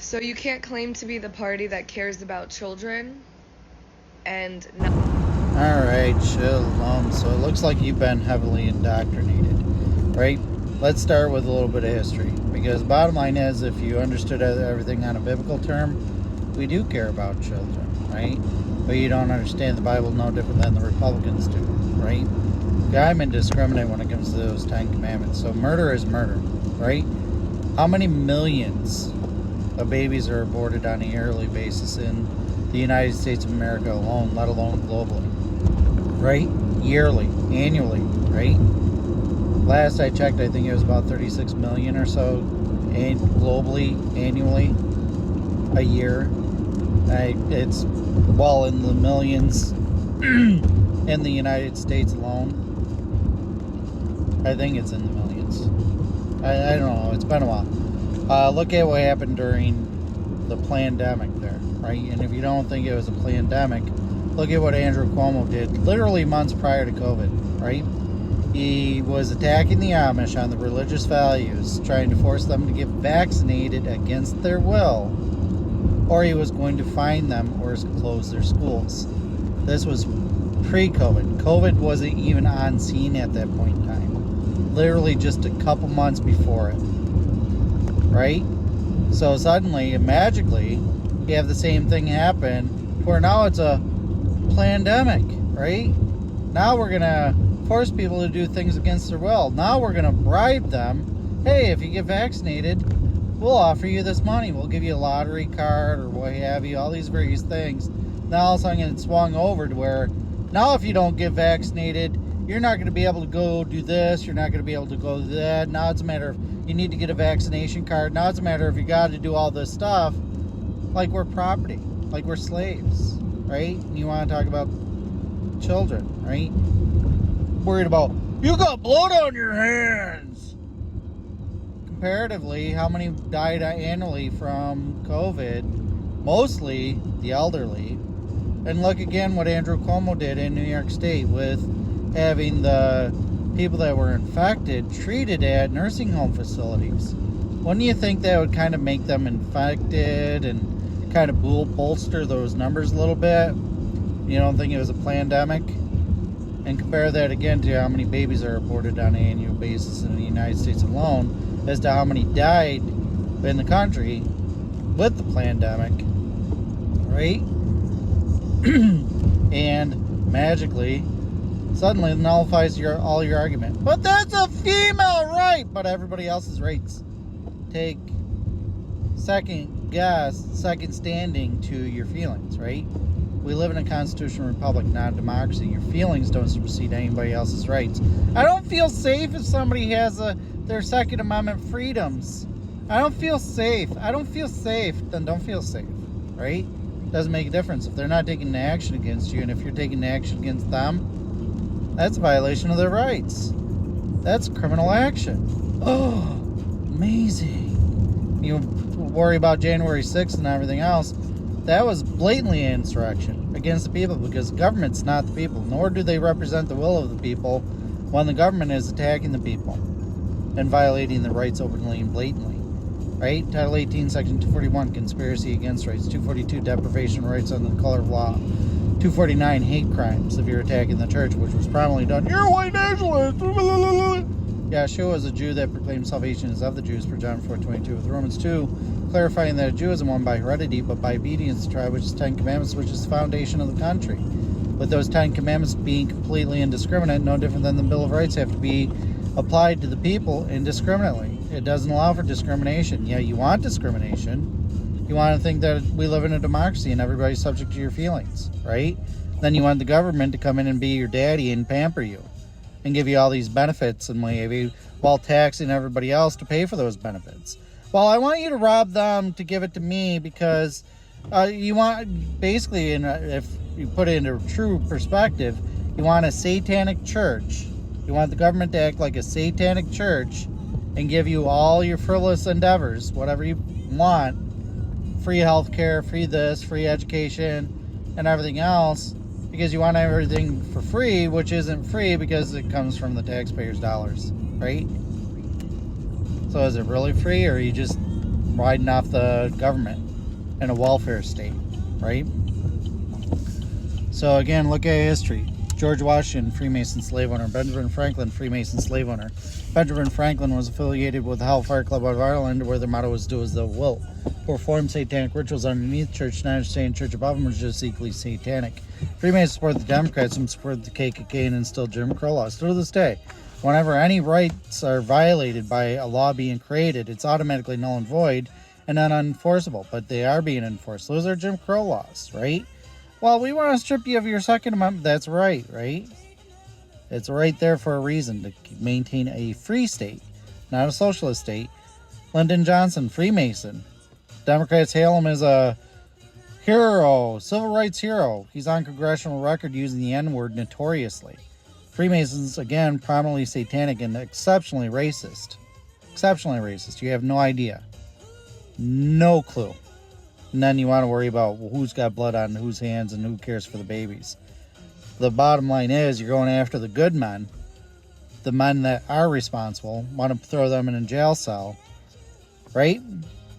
So you can't claim to be the party that cares about children and not. Alright, Shalom. So it looks like you've been heavily indoctrinated, right? Let's start with a little bit of history. Because bottom line is, if you understood everything on a biblical term, we do care about children, right? But you don't understand the Bible no different than the Republicans do, right? I'm indiscriminate when it comes to those 10 commandments. So murder is murder, right? How many millions of babies are aborted on a yearly basis in the United States of America alone, let alone globally? Right? Yearly, annually, right? Last I checked, I think it was about 36 million or so globally, annually, a year. It's well in the millions in the United States alone. I think it's in the millions. I don't know. It's been a while. Look at what happened during the pandemic there, right? And if you don't think it was a pandemic, look at what Andrew Cuomo did literally months prior to COVID, right? He was attacking the Amish on the religious values, trying to force them to get vaccinated against their will, or he was going to fine them or close their schools. This was pre-COVID. COVID wasn't even on scene at that point in time. Literally just a couple months before it, right? So suddenly and magically, you have the same thing happen where now it's a pandemic, right? Now we're gonna force people to do things against their will. Now we're gonna bribe them. Hey, if you get vaccinated, we'll offer you this money. We'll give you a lottery card or what have you, all these various things. Now all of a sudden it swung over to where now if you don't get vaccinated, you're not going to be able to go do this. You're not going to be able to go do that. Now it's a matter of you need to get a vaccination card. Now it's a matter of you got to do all this stuff like we're property, like we're slaves, right? And you want to talk about children, right? Worried about, you got blood on your hands. Comparatively, how many died annually from COVID? Mostly the elderly. And look again what Andrew Cuomo did in New York State with having the people that were infected treated at nursing home facilities. Wouldn't you think that would kind of make them infected and kind of bolster those numbers a little bit? You don't think it was a pandemic? And compare that again to how many babies are aborted on an annual basis in the United States alone as to how many died in the country with the pandemic, right? And magically, suddenly nullifies all your argument. But that's a female right! But everybody else's rights take second standing to your feelings, right? We live in a constitutional republic, not a democracy. Your feelings don't supersede anybody else's rights. I don't feel safe if somebody has their Second Amendment freedoms. I don't feel safe. I don't feel safe, then don't feel safe, right? Doesn't make a difference. If they're not taking action against you, and if you're taking action against them, that's a violation of their rights. That's criminal action. Oh, amazing. You worry about January 6th and everything else. That was blatantly an insurrection against the people because the government's not the people, nor do they represent the will of the people when the government is attacking the people and violating the rights openly and blatantly. Right? Title 18, Section 241, conspiracy against rights. 242, deprivation of rights under the color of law. 249, hate crimes if you're attacking the church, which was prominently done. You're a white nationalist! Yeshua is a Jew that proclaims salvation is of the Jews, for John 4:22. With Romans 2, clarifying that a Jew isn't one by heredity, but by obedience to tribe, which is 10 Commandments, which is the foundation of the country. With those 10 Commandments being completely indiscriminate, no different than the Bill of Rights, have to be applied to the people indiscriminately. It doesn't allow for discrimination. Yeah, you want discrimination. You want to think that we live in a democracy and everybody's subject to your feelings, right? Then you want the government to come in and be your daddy and pamper you and give you all these benefits and maybe while taxing everybody else to pay for those benefits. Well, I want you to rob them to give it to me because you want, basically, if you put it into true perspective, you want a satanic church. You want the government to act like a satanic church and give you all your frivolous endeavors, whatever you want, free health care, free this, free education, and everything else, because you want everything for free, which isn't free because it comes from the taxpayers' dollars, right? So is it really free, or are you just riding off the government in a welfare state, right? So again, look at history. George Washington, Freemason slave owner. Benjamin Franklin, Freemason slave owner. Benjamin Franklin was affiliated with the Hellfire Club of Ireland, where their motto was "Do as thou wilt." Performed satanic rituals underneath church, not understanding church above them was just equally satanic. Freemasons support the Democrats and support the KKK and instill Jim Crow laws. Still to this day, whenever any rights are violated by a law being created, it's automatically null and void and unenforceable. But they are being enforced. Those are Jim Crow laws, right? Well, we want to strip you of your Second Amendment. That's right? It's right there for a reason, to maintain a free state, not a socialist state. Lyndon Johnson, Freemason. Democrats hail him as a hero, civil rights hero. He's on congressional record using the N-word notoriously. Freemasons, again, prominently satanic and exceptionally racist. Exceptionally racist. You have no idea. No clue. And then you want to worry about who's got blood on whose hands and who cares for the babies. The bottom line is you're going after the good men, the men that are responsible, want to throw them in a jail cell, right?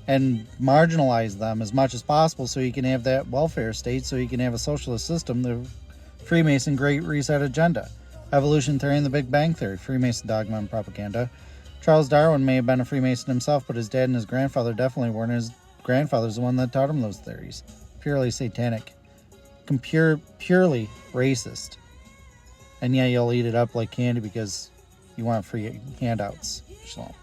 And marginalize them as much as possible so you can have that welfare state, so you can have a socialist system, the Freemason Great Reset agenda. Evolution theory and the Big Bang theory, Freemason dogma and propaganda. Charles Darwin may have been a Freemason himself, but his dad and his grandfather definitely weren't. His grandfather's the one that taught him those theories. Purely satanic. Purely racist. And yeah, you'll eat it up like candy because you want free handouts. So